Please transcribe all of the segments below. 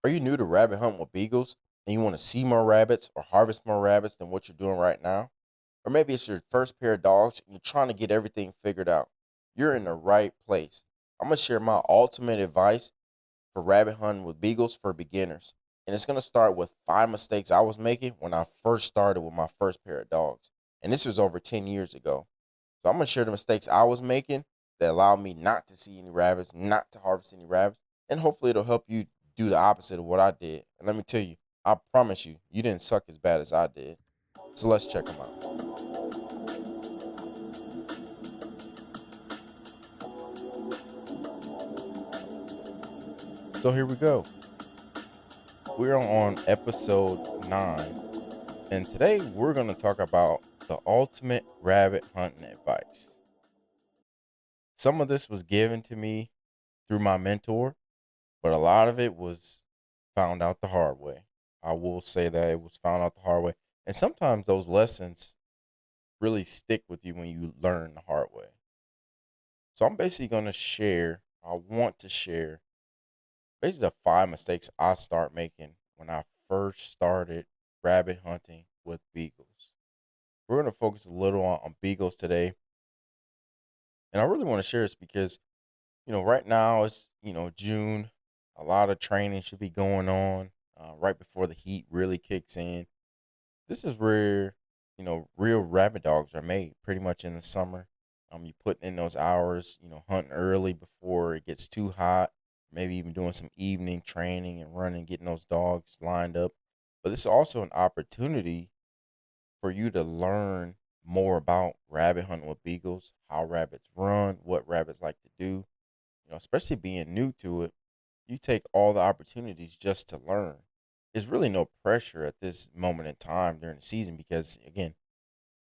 Are you new to rabbit hunting with beagles and you want to see more rabbits or harvest more rabbits than what you're doing right now? Or maybe it's your first pair of dogs and you're trying to get everything figured out. You're in the right place. I'm going to share my ultimate advice for rabbit hunting with beagles for beginners. And it's going to start with 5 mistakes I was making when I first started with my first pair of dogs. And this was over 10 years ago. So I'm going to share the mistakes I was making that allowed me not to see any rabbits, not to harvest any rabbits, and hopefully it'll help you do the opposite of what I did. And let me tell you, I promise you, you didn't suck as bad as I did. So let's check them out. So here we go. We're on episode 9, and today we're going to talk about the ultimate rabbit hunting advice. Some of this was given to me through my mentor, but a lot of it was found out the hard way. I will say that it was found out the hard way. And sometimes those lessons really stick with you when you learn the hard way. So I'm basically going to share, I want to share basically the 5 mistakes I start making when I first started rabbit hunting with beagles. We're going to focus a little on beagles today. And I really want to share this because, right now it's, June. A lot of training should be going on right before the heat really kicks in. This is where, real rabbit dogs are made pretty much in the summer. You putting in those hours, hunting early before it gets too hot, maybe even doing some evening training and running, getting those dogs lined up. But this is also an opportunity for you to learn more about rabbit hunting with beagles, how rabbits run, what rabbits like to do, especially being new to it. You take all the opportunities just to learn. There's really no pressure at this moment in time during the season because, again,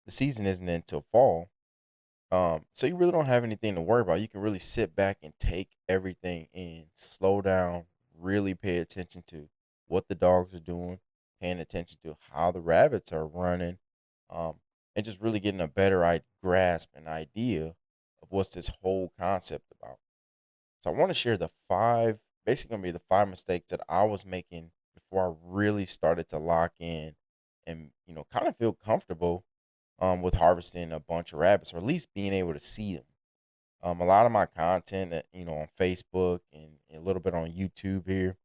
the season isn't until fall. So you really don't have anything to worry about. You can really sit back and take everything in, slow down, really pay attention to what the dogs are doing, paying attention to how the rabbits are running, um, and just really getting a better grasp and idea of what's this whole concept about. So I want to share the basically gonna be the 5 mistakes that I was making before I really started to lock in and kind of feel comfortable with harvesting a bunch of rabbits, or at least being able to see them. A lot of my content that on Facebook and a little bit on YouTube here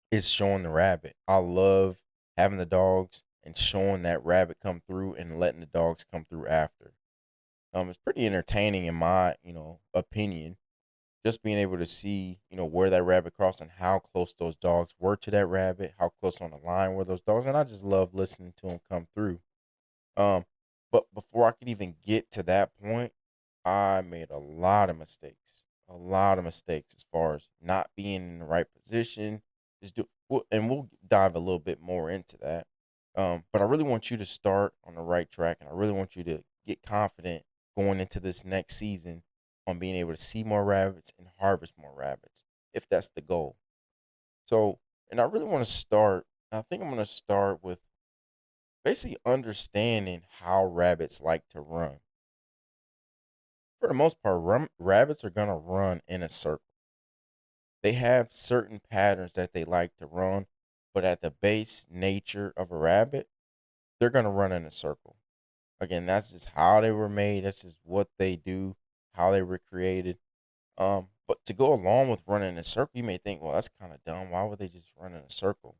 is showing the rabbit. I love having the dogs and showing that rabbit come through and letting the dogs come through after. It's pretty entertaining in my opinion, just being able to see where that rabbit crossed and how close those dogs were to that rabbit, how close on the line were those dogs, and I just love listening to them come through. Um, but before I could even get to that point, I made a lot of mistakes as far as not being in the right position. And we'll dive a little bit more into that. But I really want you to start on the right track, and I really want you to get confident going into this next season on being able to see more rabbits and harvest more rabbits, if that's the goal. So, and I really want to start. I think I'm going to start with basically understanding how rabbits like to run. For the most part, rabbits are going to run in a circle. They have certain patterns that they like to run, but at the base nature of a rabbit, they're going to run in a circle. Again, that's just how they were made. That's just what they do, how they were created. But to go along with running in a circle, you may think, well, that's kind of dumb. Why would they just run in a circle?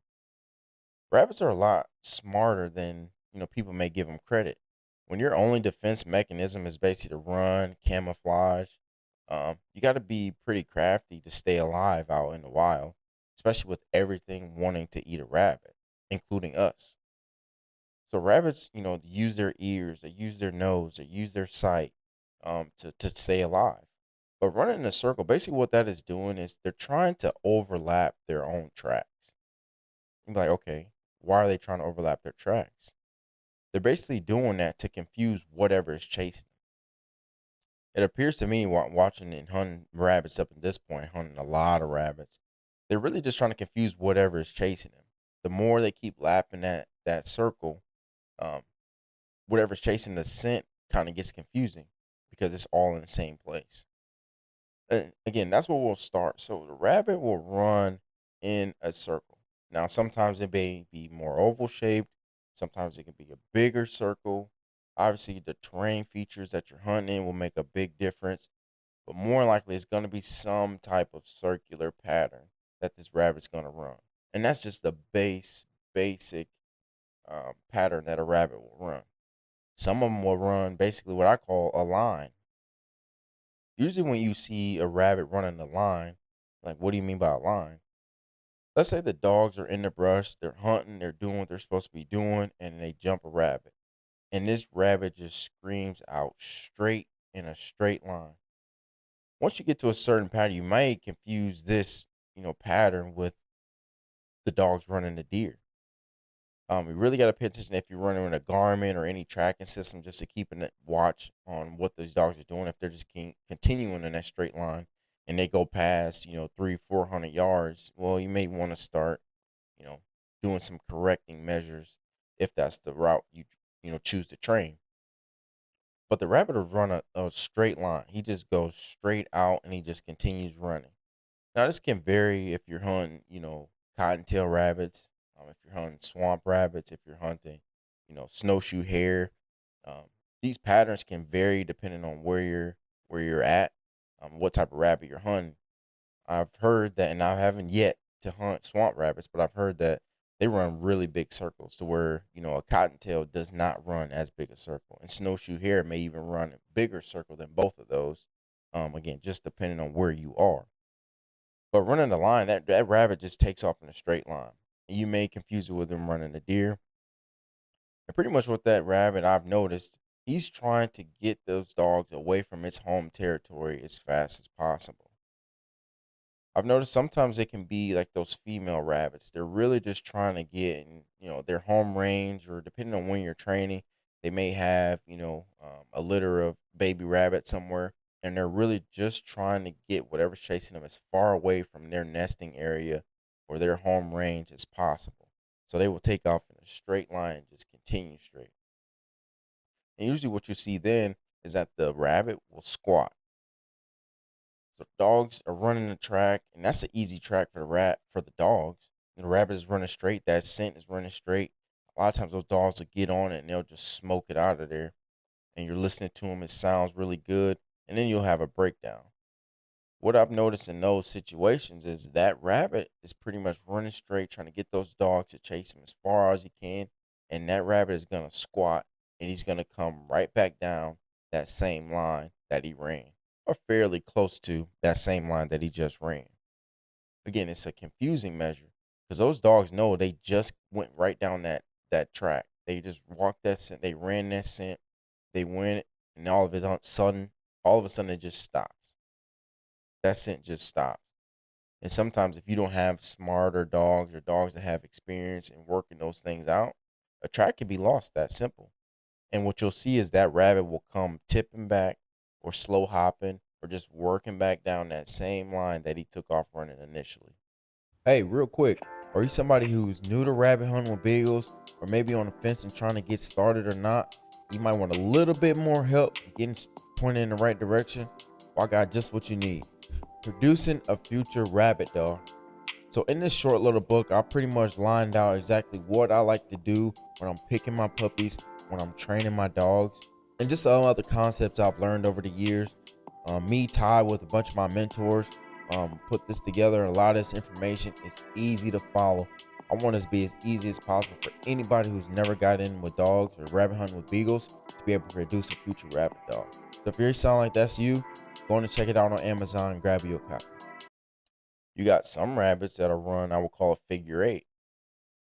Rabbits are a lot smarter than people may give them credit. When your only defense mechanism is basically to run, camouflage, you got to be pretty crafty to stay alive out in the wild, especially with everything wanting to eat a rabbit, including us. So rabbits, use their ears, they use their nose, they use their sight, to stay alive. But running in a circle, basically what that is doing is they're trying to overlap their own tracks. You're like, okay, why are they trying to overlap their tracks? They're basically doing that to confuse whatever is chasing them. It appears to me, watching and hunting rabbits up at this point, hunting a lot of rabbits, they're really just trying to confuse whatever is chasing them. The more they keep lapping that circle, um, whatever's chasing the scent kind of gets confusing because it's all in the same place. And again, that's where we'll start. So the rabbit will run in a circle. Now, sometimes it may be more oval shaped, sometimes it can be a bigger circle. Obviously, the terrain features that you're hunting in will make a big difference, but more likely it's going to be some type of circular pattern that this rabbit's going to run. And that's just the basic pattern that a rabbit will run. Some of them will run basically what I call a line. Usually, when you see a rabbit running a line, like, what do you mean by a line? Let's say the dogs are in the brush, they're hunting, they're doing what they're supposed to be doing, and they jump a rabbit. And this rabbit just screams out straight in a straight line. Once you get to a certain pattern, you might confuse this, pattern with the dogs running the deer. You really got to pay attention if you're running in a Garmin or any tracking system, just to keep a watch on what those dogs are doing. If they're just continuing in that straight line and they go past, 300-400 yards, well, you may want to start, you know, doing some correcting measures if that's the route you choose to train. But the rabbit will run a straight line. He just goes straight out and he just continues running. Now, this can vary if you're hunting, cottontail rabbits, if you're hunting swamp rabbits, if you're hunting, snowshoe hare. Um, these patterns can vary depending on where you're at, what type of rabbit you're hunting. I've heard that, and I haven't yet to hunt swamp rabbits, but I've heard that they run really big circles to where, a cottontail does not run as big a circle. And snowshoe hare may even run a bigger circle than both of those. Again, just depending on where you are. But running the line, that rabbit just takes off in a straight line. And you may confuse it with him running a deer. And pretty much what that rabbit I've noticed, he's trying to get those dogs away from its home territory as fast as possible. I've noticed sometimes it can be like those female rabbits. They're really just trying to get in, their home range, or depending on when you're training, they may have, a litter of baby rabbits somewhere, and they're really just trying to get whatever's chasing them as far away from their nesting area or their home range as possible. So they will take off in a straight line and just continue straight. And usually what you see then is that the rabbit will squat. So dogs are running the track, and that's an easy track for the dogs. The rabbit is running straight. That scent is running straight. A lot of times those dogs will get on it and they'll just smoke it out of there. And you're listening to them. It sounds really good, and then you'll have a breakdown. What I've noticed in those situations is that rabbit is pretty much running straight, trying to get those dogs to chase him as far as he can, and that rabbit is gonna squat, and he's gonna come right back down that same line that he ran, or fairly close to that same line that he just ran. Again, it's a confusing measure because those dogs know they just went right down that track. They just walked that scent. They ran that scent. They went, and all of a sudden, it just stops. That scent just stops. And sometimes, if you don't have smarter dogs or dogs that have experience in working those things out, a track can be lost. That simple. And what you'll see is that rabbit will come tipping back, or slow hopping, or just working back down that same line that he took off running initially. Hey, real quick, are you somebody who's new to rabbit hunting with beagles, or maybe on the fence and trying to get started or not? You might want a little bit more help getting pointed in the right direction. Well, I got just what you need. Producing a future rabbit dog. So in this short little book, I pretty much lined out exactly what I like to do when I'm picking my puppies, when I'm training my dogs, and just some other concepts I've learned over the years. Me, Ty, with a bunch of my mentors, put this together. A lot of this information is easy to follow. I want this to be as easy as possible for anybody who's never got in with dogs or rabbit hunting with beagles to be able to produce a future rabbit dog. So if you sound like that's you, go on and check it out on Amazon and grab you a copy. You got some rabbits that'll run, I would call a figure eight.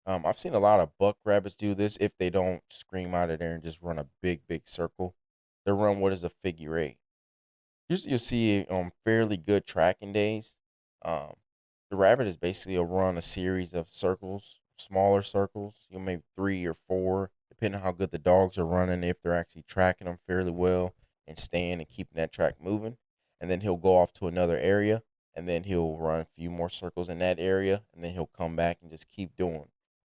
I've seen a lot of buck rabbits do this if they don't scream out of there and just run a big circle. They'll run what is a figure eight. Usually you'll see it on fairly good tracking days. Um, the rabbit is basically a run a series of circles, smaller circles, maybe 3 or 4, depending on how good the dogs are running, if they're actually tracking them fairly well and staying and keeping that track moving. And then he'll go off to another area, and then he'll run a few more circles in that area, and then he'll come back and just keep doing.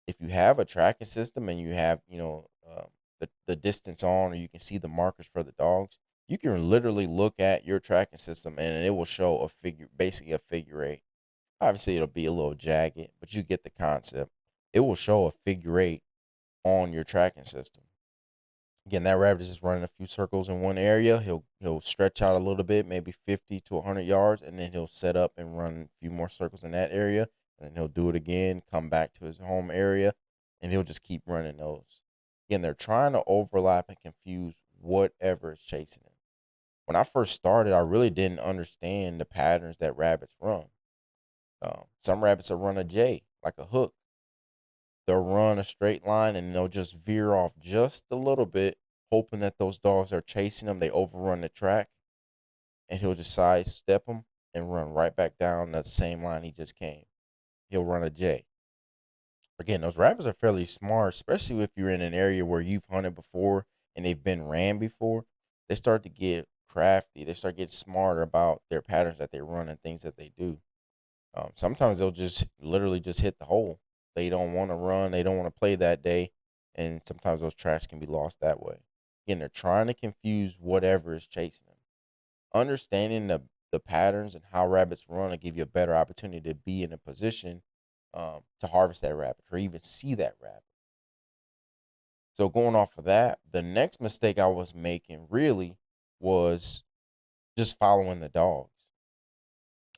If you have a tracking system and you have, the distance on, or you can see the markers for the dogs, you can literally look at your tracking system and it will show basically a figure eight. Obviously, it'll be a little jagged, but you get the concept. It will show a figure eight on your tracking system. Again, that rabbit is just running a few circles in one area. He'll stretch out a little bit, maybe 50 to 100 yards, and then he'll set up and run a few more circles in that area. And then he'll do it again, come back to his home area, and he'll just keep running those. Again, they're trying to overlap and confuse whatever is chasing him. When I first started, I really didn't understand the patterns that rabbits run. Some rabbits will run a J, like a hook. They'll run a straight line and they'll just veer off just a little bit, hoping that those dogs are chasing them. They overrun the track, and he'll just sidestep them and run right back down that same line he just came. He'll run a J. Again, those rabbits are fairly smart, especially if you're in an area where you've hunted before and they've been ran before. They start to get crafty. They start getting smarter about their patterns that they run and things that they do. Sometimes they'll just literally just hit the hole. They don't want to run. They don't want to play that day, and sometimes those tracks can be lost that way. Again, they're trying to confuse whatever is chasing them. Understanding the patterns and how rabbits run will give you a better opportunity to be in a position to harvest that rabbit or even see that rabbit. So going off of that, the next mistake I was making really was just following the dogs.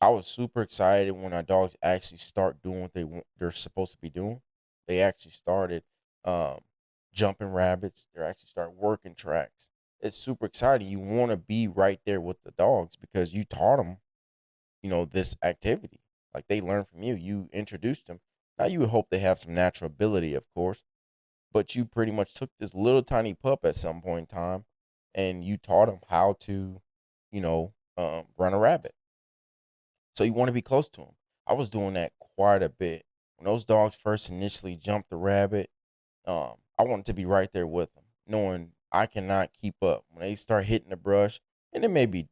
I was super excited when our dogs actually start doing what they're supposed to be doing. They actually started um, jumping rabbits. They actually start working tracks. It's super exciting. You want to be right there with the dogs because you taught them, this activity. Like they learn from you. You introduced them. Now you would hope they have some natural ability, of course, but you pretty much took this little tiny pup at some point in time, and you taught them how to, run a rabbit. So you want to be close to them. I was doing that quite a bit. When those dogs first initially jumped the rabbit, I wanted to be right there with them, knowing I cannot keep up. When they start hitting the brush, and it may be,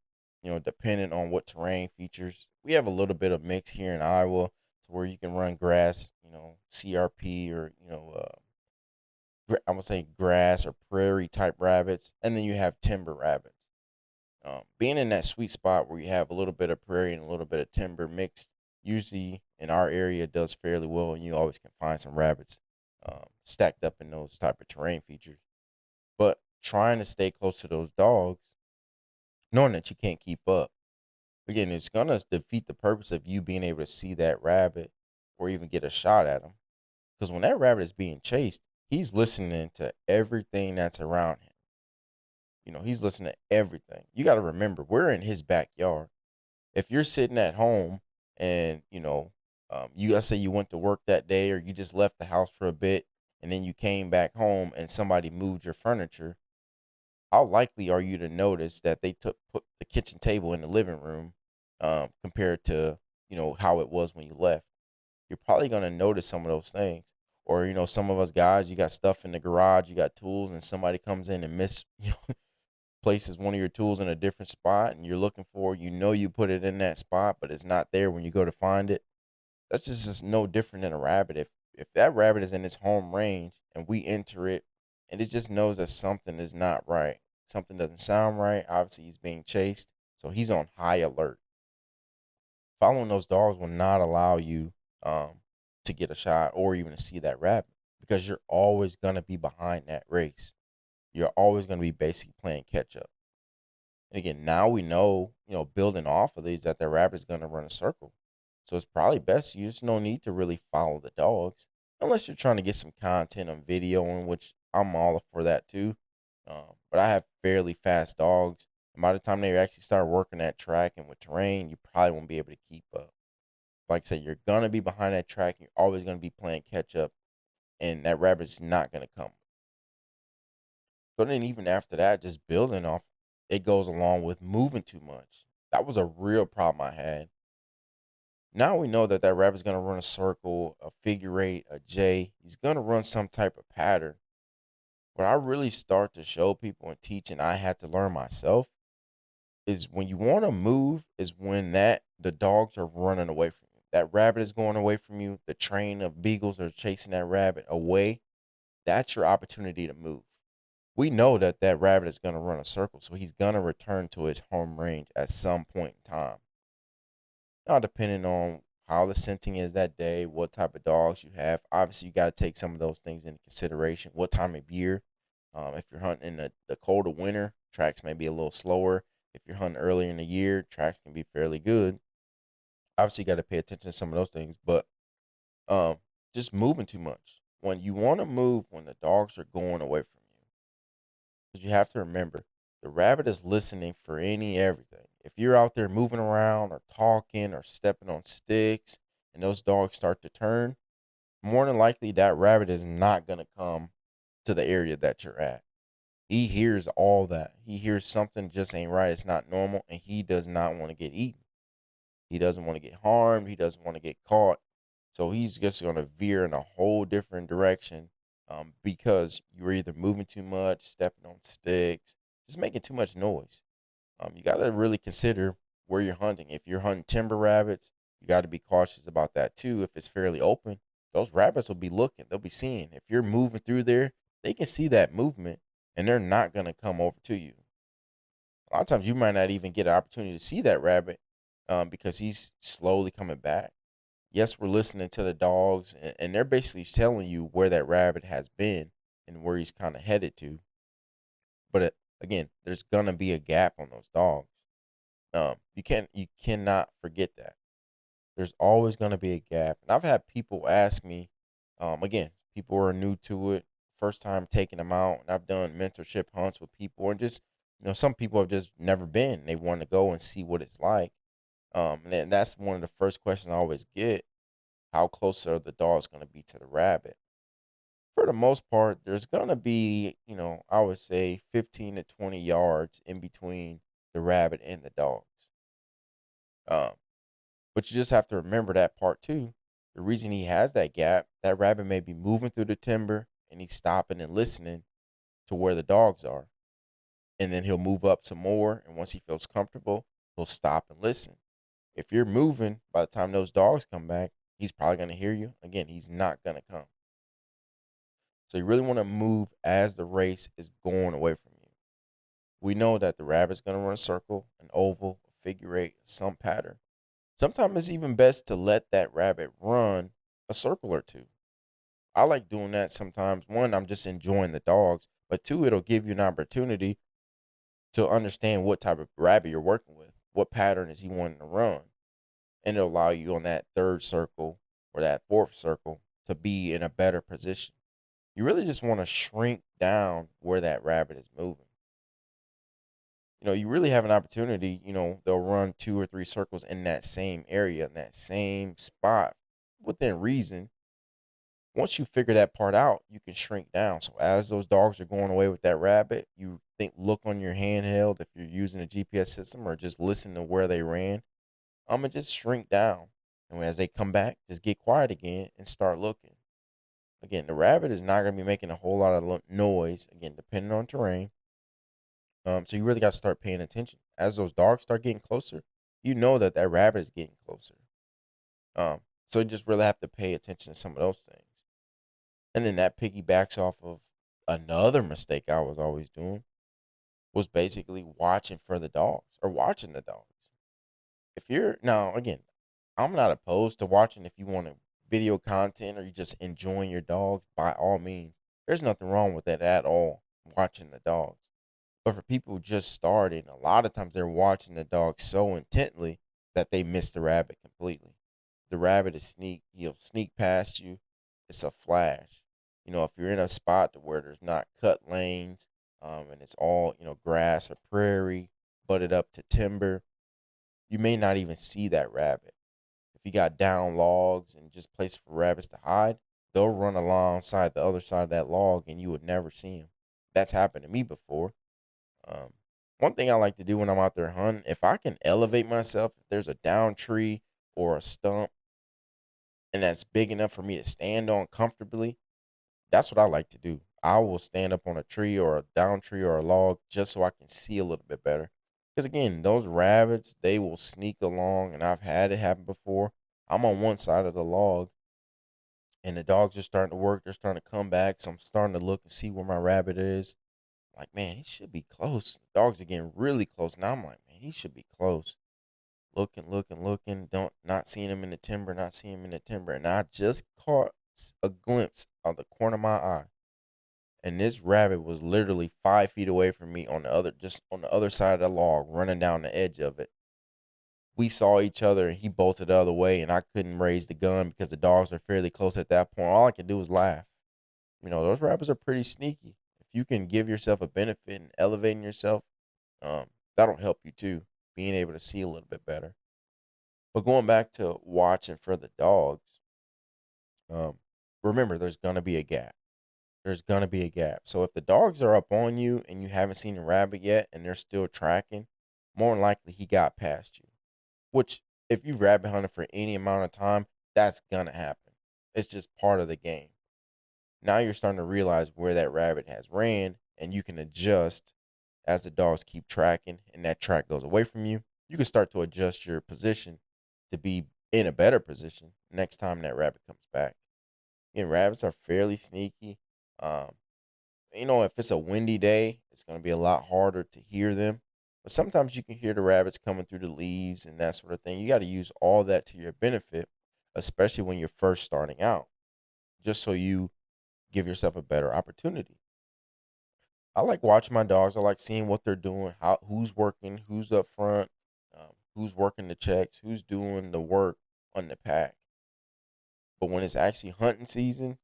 dependent on what terrain features. We have a little bit of mix here in Iowa to where you can run grass, CRP or, I'm gonna say grass or prairie type rabbits, and then you have timber rabbits. Being in that sweet spot where you have a little bit of prairie and a little bit of timber mixed, usually in our area does fairly well, and you always can find some rabbits stacked up in those type of terrain features. But trying to stay close to those dogs, knowing that you can't keep up, again, it's gonna defeat the purpose of you being able to see that rabbit or even get a shot at him. Because when that rabbit is being chased, he's listening to everything that's around him. He's listening to everything. You got to remember, we're in his backyard. If you're sitting at home and, let's say you went to work that day or you just left the house for a bit and then you came back home and somebody moved your furniture, how likely are you to notice that they put the kitchen table in the living room compared to, how it was when you left? You're probably going to notice some of those things. Or, some of us guys, you got stuff in the garage, you got tools, and somebody comes in and places one of your tools in a different spot and you're looking for, you put it in that spot, but it's not there when you go to find it. That's just no different than a rabbit. If that rabbit is in its home range and we enter it and it just knows that something is not right, something doesn't sound right, obviously he's being chased, so he's on high alert. Following those dogs will not allow you to get a shot or even to see that rabbit because you're always going to be behind that race. You're always going to be basically playing catch up. And again, now we know, building off of these, that the rabbit is going to run a circle. So it's probably best you just no need to really follow the dogs unless you're trying to get some content on video, in which I'm all for that too. But I have fairly fast dogs. And by the time they actually start working that track and with terrain, you probably won't be able to keep up. Like I said, you're going to be behind that track. You're always going to be playing catch up, and that rabbit's not going to come. But then even after that, just building off, it goes along with moving too much. That was a real problem I had. Now we know that that rabbit's gonna run a circle, a figure eight, a J. He's gonna run some type of pattern. What I really start to show people and teach, and I had to learn myself, is when you want to move, is when the dogs are running away from you. That rabbit is going away from you. The train of beagles are chasing that rabbit away. That's your opportunity to move. We know that that rabbit is going to run a circle, so he's going to return to his home range at some point in time. Now, depending on how the scenting is that day, what type of dogs you have. Obviously, you got to take some of those things into consideration. What time of year? If you're hunting in the colder winter, tracks may be a little slower. If you're hunting earlier in the year, tracks can be fairly good. Obviously, you got to pay attention to some of those things, but um, just moving too much. When you want to move when the dogs are going away from you, because you have to remember the rabbit is listening for everything. If you're out there moving around or talking or stepping on sticks and those dogs start to turn, more than likely that rabbit is not going to come to the area that you're at. He hears all that. He hears something just ain't right. It's not normal, and he does not want to get eaten. He doesn't want to get harmed. He doesn't want to get caught. So he's just going to veer in a whole different direction because you're either moving too much, stepping on sticks, just making too much noise. You got to really consider where you're hunting. If you're hunting timber rabbits, you got to be cautious about that too. If it's fairly open, those rabbits will be looking, they'll be seeing. If you're moving through there, they can see that movement and they're not going to come over to you. A lot of times you might not even get an opportunity to see that rabbit because he's slowly coming back. Yes, we're listening to the dogs, and they're basically telling you where that rabbit has been and where he's kind of headed to. But again, there's gonna be a gap on those dogs. You cannot forget that. There's always gonna be a gap, and I've had people ask me, again, people are new to it, first time taking them out, and I've done mentorship hunts with people, and just some people have just never been. They want to go and see what it's like. And then that's one of the first questions I always get: how close are the dogs gonna be to the rabbit? For the most part, there's gonna be, I would say 15 to 20 yards in between the rabbit and the dogs. Um, but you just have to remember that part too. The reason he has that gap, that rabbit may be moving through the timber and he's stopping and listening to where the dogs are. And then he'll move up some more. And once he feels comfortable, he'll stop and listen. If you're moving, by the time those dogs come back, he's probably going to hear you. Again, he's not going to come. So you really want to move as the race is going away from you. We know that the rabbit's going to run a circle, an oval, a figure eight, some pattern. Sometimes it's even best to let that rabbit run a circle or two. I like doing that sometimes. One, I'm just enjoying the dogs, but two, it'll give you an opportunity to understand what type of rabbit you're working with. What pattern is he wanting to run? And it'll allow you on that third circle or that fourth circle to be in a better position. You really just want to shrink down where that rabbit is moving. You really have an opportunity, they'll run 2 or 3 circles in that same area, in that same spot within reason. Once you figure that part out, you can shrink down. So as those dogs are going away with that rabbit, look on your handheld if you're using a GPS system or just listen to where they ran. I'm gonna just shrink down. And as they come back, just get quiet again and start looking. Again, the rabbit is not going to be making a whole lot of noise, again, depending on terrain. So you really got to start paying attention. As those dogs start getting closer, you know that rabbit is getting closer. So you just really have to pay attention to some of those things. And then that piggybacks off of another mistake I was always doing was basically watching for the dogs or watching the dogs. If you're now, again, I'm not opposed to watching if you want to video content or you just enjoying your dogs, by all means. There's nothing wrong with that at all, watching the dogs. But for people just starting, a lot of times they're watching the dog so intently that they miss the rabbit completely. The rabbit he'll sneak past you. It's a flash. If you're in a spot where there's not cut lanes, and it's all, grass or prairie, butted up to timber, you may not even see that rabbit. If you got down logs and just places for rabbits to hide, they'll run alongside the other side of that log and you would never see them. That's happened to me before. Um, One thing I like to do when I'm out there hunting, if I can elevate myself, if there's a down tree or a stump and that's big enough for me to stand on comfortably, that's what I like to do. I will stand up on a tree or a down tree or a log just so I can see a little bit better. Because again, those rabbits, they will sneak along, and I've had it happen before. I'm on one side of the log, and the dogs are starting to work. They're starting to come back, so I'm starting to look and see where my rabbit is. Like, man, he should be close. The dogs are getting really close. Now I'm like, man, he should be close. looking, don't not seeing him in the timber, not seeing him in the timber, and I just caught a glimpse of the corner of my eye, and this rabbit was literally 5 feet away from me on the other, just on the other side of the log, running down the edge of it. We saw each other, and he bolted the other way, and I couldn't raise the gun because the dogs were fairly close at that point. All I could do was laugh. Those rabbits are pretty sneaky. If you can give yourself a benefit and elevating yourself, um, that'll help you too, being able to see a little bit better. But going back to watching for the dogs, um, remember there's gonna be a gap. There's gonna be a gap. So if the dogs are up on you and you haven't seen a rabbit yet and they're still tracking, more than likely he got past you. Which, if you rabbit hunted for any amount of time, that's gonna happen. It's just part of the game. Now you're starting to realize where that rabbit has ran, and you can adjust as the dogs keep tracking and that track goes away from you. You can start to adjust your position to be in a better position next time that rabbit comes back. And rabbits are fairly sneaky. Um, if it's a windy day, it's going to be a lot harder to hear them. But sometimes you can hear the rabbits coming through the leaves and that sort of thing. You got to use all that to your benefit, especially when you're first starting out, just so you give yourself a better opportunity. I like watching my dogs. I like seeing what they're doing, who's working, who's up front, who's working the checks, who's doing the work on the pack. But when it's actually hunting season,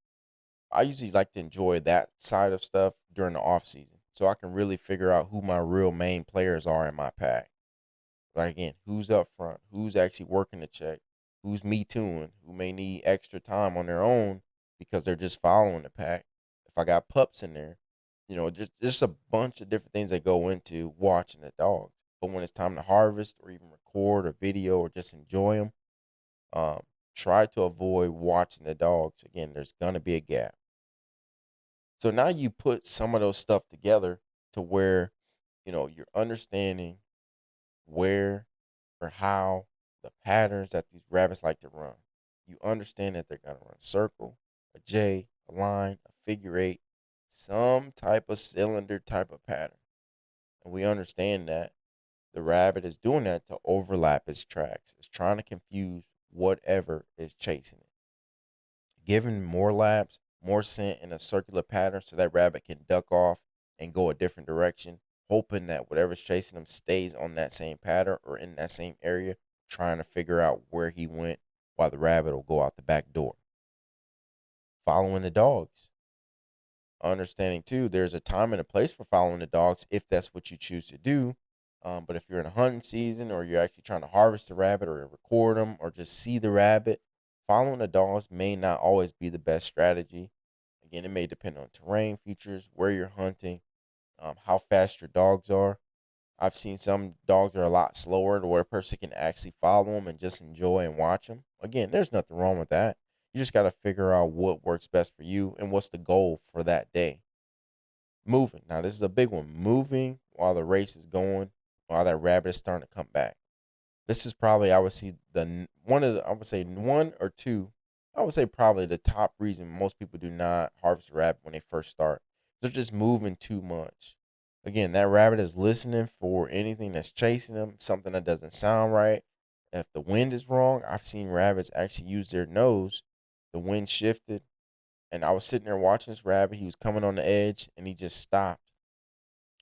I usually like to enjoy that side of stuff during the off season, so I can really figure out who my real main players are in my pack. Like again, who's up front, who's actually working the check, who's me tooing, who may need extra time on their own because they're just following the pack. If I got pups in there, just a bunch of different things that go into watching the dogs. But when it's time to harvest or even record a video or just enjoy them, um, try to avoid watching the dogs. Again, there's gonna be a gap. So now you put some of those stuff together to where, you're understanding where or how the patterns that these rabbits like to run. You understand that they're going to run a circle, a J, a line, a figure eight, some type of cylinder type of pattern. And we understand that the rabbit is doing that to overlap its tracks. It's trying to confuse whatever is chasing it. Giving more laps, more scent in a circular pattern so that rabbit can duck off and go a different direction, hoping that whatever's chasing him stays on that same pattern or in that same area, trying to figure out where he went while the rabbit will go out the back door. Following the dogs. Understanding too, there's a time and a place for following the dogs if that's what you choose to do. But if you're in a hunting season or you're actually trying to harvest the rabbit or record them or just see the rabbit, following the dogs may not always be the best strategy. Again, it may depend on terrain features, where you're hunting, how fast your dogs are. I've seen some dogs are a lot slower to where a person can actually follow them and just enjoy and watch them. Again, there's nothing wrong with that. You just got to figure out what works best for you and what's the goal for that day. Moving. Now, this is a big one. Moving while the race is going, while that rabbit is starting to come back. This is probably, I would see I would say one or two. I would say probably the top reason most people do not harvest a rabbit when they first start. They're just moving too much. Again, that rabbit is listening for anything that's chasing them, something that doesn't sound right. If the wind is wrong, I've seen rabbits actually use their nose. The wind shifted, and I was sitting there watching this rabbit. He was coming on the edge, and he just stopped.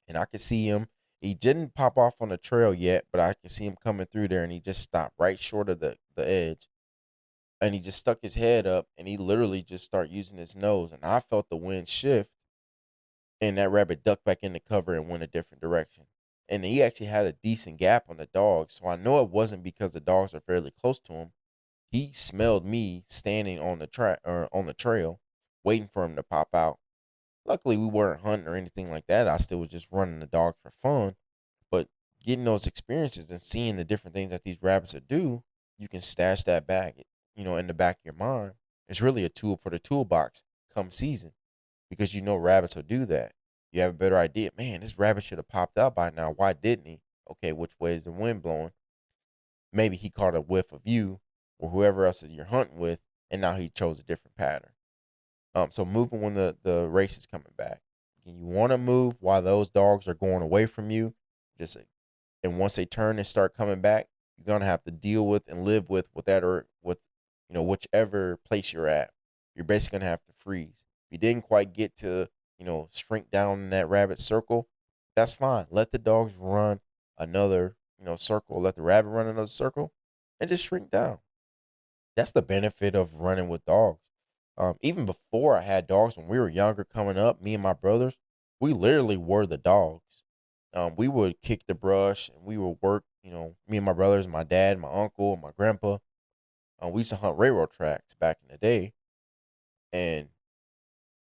And I could see him. He didn't pop off on the trail yet, but I could see him coming through there, and he just stopped right short of the edge. And he just stuck his head up, and he literally just started using his nose. And I felt the wind shift, and that rabbit ducked back in the cover and went a different direction. And he actually had a decent gap on the dogs, so I know it wasn't because the dogs are fairly close to him. He smelled me standing on the track or on the trail, waiting for him to pop out. Luckily, we weren't hunting or anything like that. I still was just running the dog for fun. But getting those experiences and seeing the different things that these rabbits will do, you can stash that bag, in the back of your mind. It's really a tool for the toolbox come season because rabbits will do that. You have a better idea. Man, this rabbit should have popped out by now. Why didn't he? Okay, which way is the wind blowing? Maybe he caught a whiff of you or whoever else you're hunting with, and now he chose a different pattern. So moving when the race is coming back. And you want to move while those dogs are going away from you. And once they turn and start coming back, you're gonna have to deal with and live with that, or with whichever place you're at. You're basically gonna have to freeze. If you didn't quite get to shrink down in that rabbit circle, that's fine. Let the dogs run another circle. Let the rabbit run another circle, and just shrink down. That's the benefit of running with dogs. Even before I had dogs, when we were younger, coming up, me and my brothers, we literally were the dogs. We would kick the brush and we would work. Me and my brothers, my dad, my uncle, and my grandpa. We used to hunt railroad tracks back in the day, and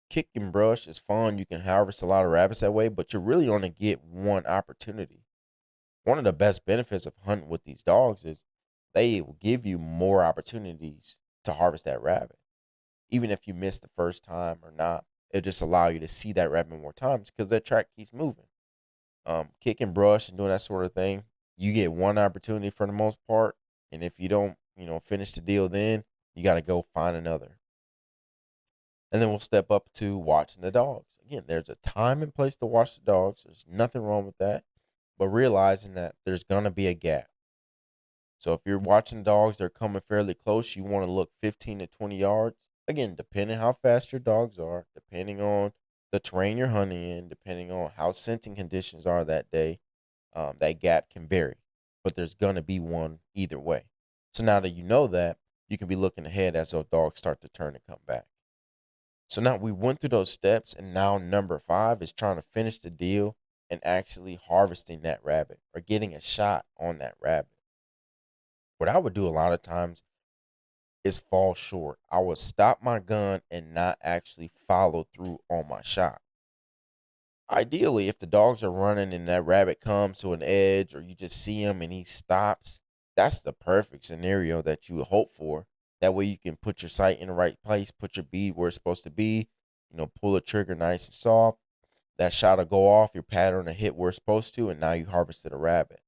kicking brush is fun. You can harvest a lot of rabbits that way, but you really only get one opportunity. One of the best benefits of hunting with these dogs is they will give you more opportunities to harvest that rabbit. Even if you miss the first time or not, it just allow you to see that rabbit more times because that track keeps moving. Kicking brush and doing that sort of thing, you get one opportunity for the most part, and if you don't, finish the deal, then you got to go find another. And then we'll step up to watching the dogs. Again, there's a time and place to watch the dogs. There's nothing wrong with that, but realizing that there's gonna be a gap. So if you're watching dogs, they're coming fairly close. You want to look 15 to 20 yards. Again, depending how fast your dogs are, depending on the terrain you're hunting in, depending on how scenting conditions are that day, that gap can vary. But there's gonna be one either way. So now that you know that, you can be looking ahead as those dogs start to turn and come back. So now we went through those steps, and now number 5 is trying to finish the deal and actually harvesting that rabbit or getting a shot on that rabbit. What I would do a lot of times is fall short. I would stop my gun and not actually follow through on my shot. Ideally, if the dogs are running and that rabbit comes to an edge, or you just see him and he stops, that's the perfect scenario that you would hope for. That way you can put your sight in the right place, put your bead where it's supposed to be, pull the trigger nice and soft. That shot will go off, your pattern will hit where it's supposed to, and now you harvested a rabbit.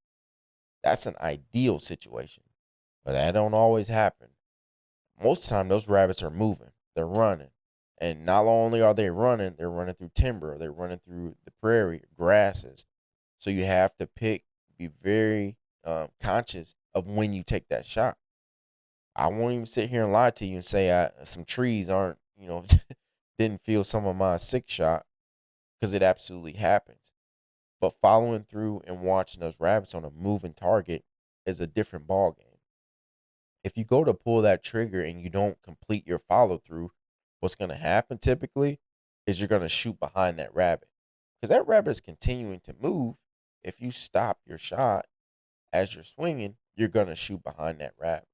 That's an ideal situation, but that don't always happen. Most of the time, those rabbits are moving, they're running. And not only are they running, they're running through timber, they're running through the prairie, grasses. So you have to be very conscious of when you take that shot. I won't even sit here and lie to you and say some trees aren't, didn't feel some of my six shot, because it absolutely happens. But following through and watching those rabbits on a moving target is a different ball game. If you go to pull that trigger and you don't complete your follow through, what's going to happen typically is you're going to shoot behind that rabbit, because that rabbit is continuing to move. If you stop your shot as you're swinging, you're going to shoot behind that rabbit.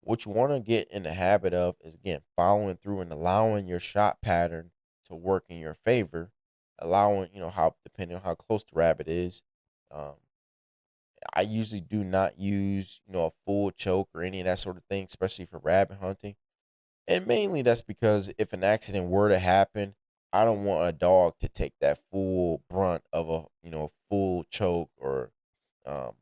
What you want to get in the habit of is, again, following through and allowing your shot pattern to work in your favor, allowing, how, depending on how close the rabbit is. Um, I usually do not use, a full choke or any of that sort of thing, especially for rabbit hunting. And mainly that's because if an accident were to happen, I don't want a dog to take that full brunt of a, full choke, or um,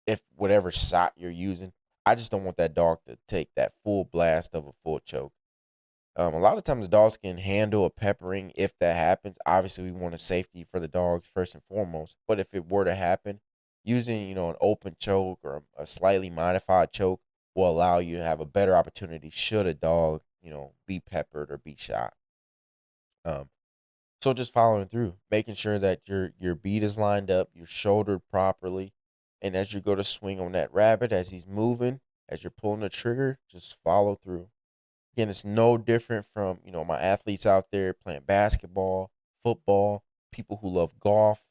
if whatever shot you're using, I just don't want that dog to take that full blast of a full choke. A lot of times the dogs can handle a peppering if that happens. Obviously, we want a safety for the dogs first and foremost. But if it were to happen, using an open choke or a slightly modified choke will allow you to have a better opportunity should a dog be peppered or be shot. Um, so just following through, making sure that your bead is lined up, you're shouldered properly, and as you go to swing on that rabbit, as he's moving, as you're pulling the trigger, just follow through. Again, it's no different from, my athletes out there playing basketball, football, people who love golf.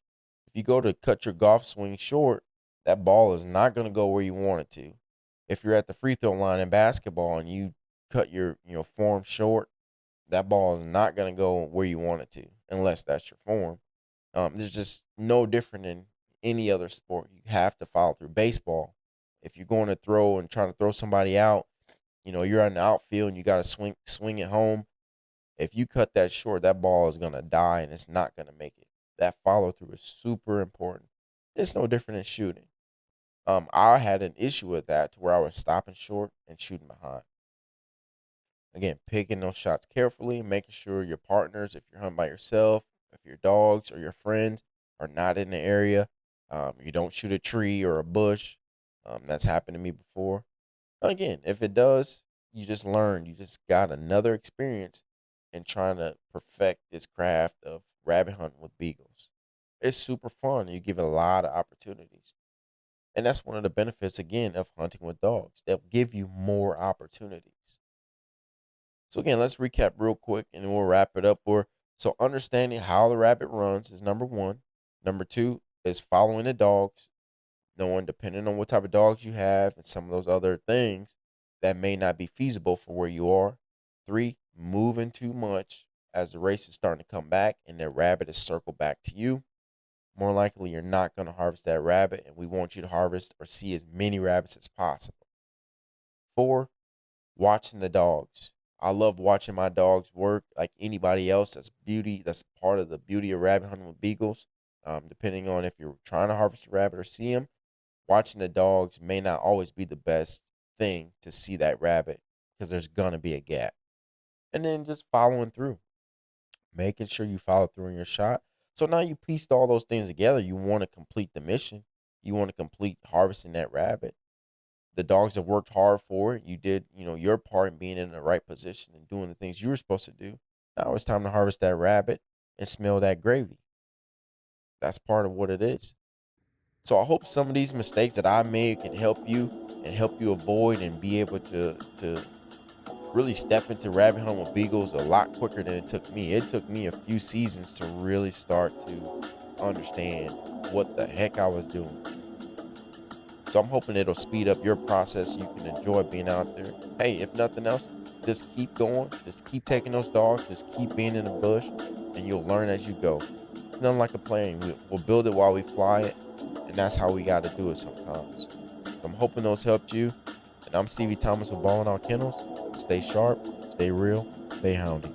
If you go to cut your golf swing short, that ball is not going to go where you want it to. If you're at the free throw line in basketball and you cut your, form short, that ball is not going to go where you want it to, unless that's your form. There's just no different in any other sport. You have to follow through. Baseball, if you're going to throw and trying to throw somebody out, you're in the outfield and you got to swing it home. If you cut that short, that ball is going to die and it's not going to make it. That follow through is super important. It's no different in shooting. I had an issue with that to where I was stopping short and shooting behind. Again, picking those shots carefully, making sure your partners, if you're hunting by yourself, if your dogs or your friends are not in the area, You don't shoot a tree or a bush. That's happened to me before. Again, if it does, you just learn. You just got another experience in trying to perfect this craft of rabbit hunting with beagles. It's super fun. You give it a lot of opportunities. And that's one of the benefits, again, of hunting with dogs. They'll give you more opportunities. So, again, let's recap real quick and then we'll wrap it up. So, understanding how the rabbit runs is number one. Number two is following the dogs, knowing depending on what type of dogs you have and some of those other things that may not be feasible for where you are. Three, moving too much as the race is starting to come back and that rabbit is circled back to you. More likely you're not going to harvest that rabbit, and we want you to harvest or see as many rabbits as possible. Four, watching the dogs. I love watching my dogs work like anybody else. That's part of the beauty of rabbit hunting with beagles. Depending on if you're trying to harvest a rabbit or see them, watching the dogs may not always be the best thing to see that rabbit because there's going to be a gap. And then just following through, making sure you follow through on your shot. So now you pieced all those things together. You want to complete the mission. You want to complete harvesting that rabbit. The dogs have worked hard for it. You did, your part in being in the right position and doing the things you were supposed to do. Now it's time to harvest that rabbit and smell that gravy. That's part of what it is. So I hope some of these mistakes that I made can help you and help you avoid and be able to really step into rabbit hunting with beagles a lot quicker than it took me. It took me a few seasons to really start to understand what the heck I was doing. So I'm hoping it'll speed up your process so you can enjoy being out there. Hey, if nothing else, just keep going. Just keep taking those dogs. Just keep being in the bush, and you'll learn as you go. It's nothing like a plane. We'll build it while we fly it, and that's how we got to do it sometimes. So I'm hoping those helped you. And I'm Stevie Thomas with Ballin' Out Kennels. Stay sharp, stay real, stay houndy.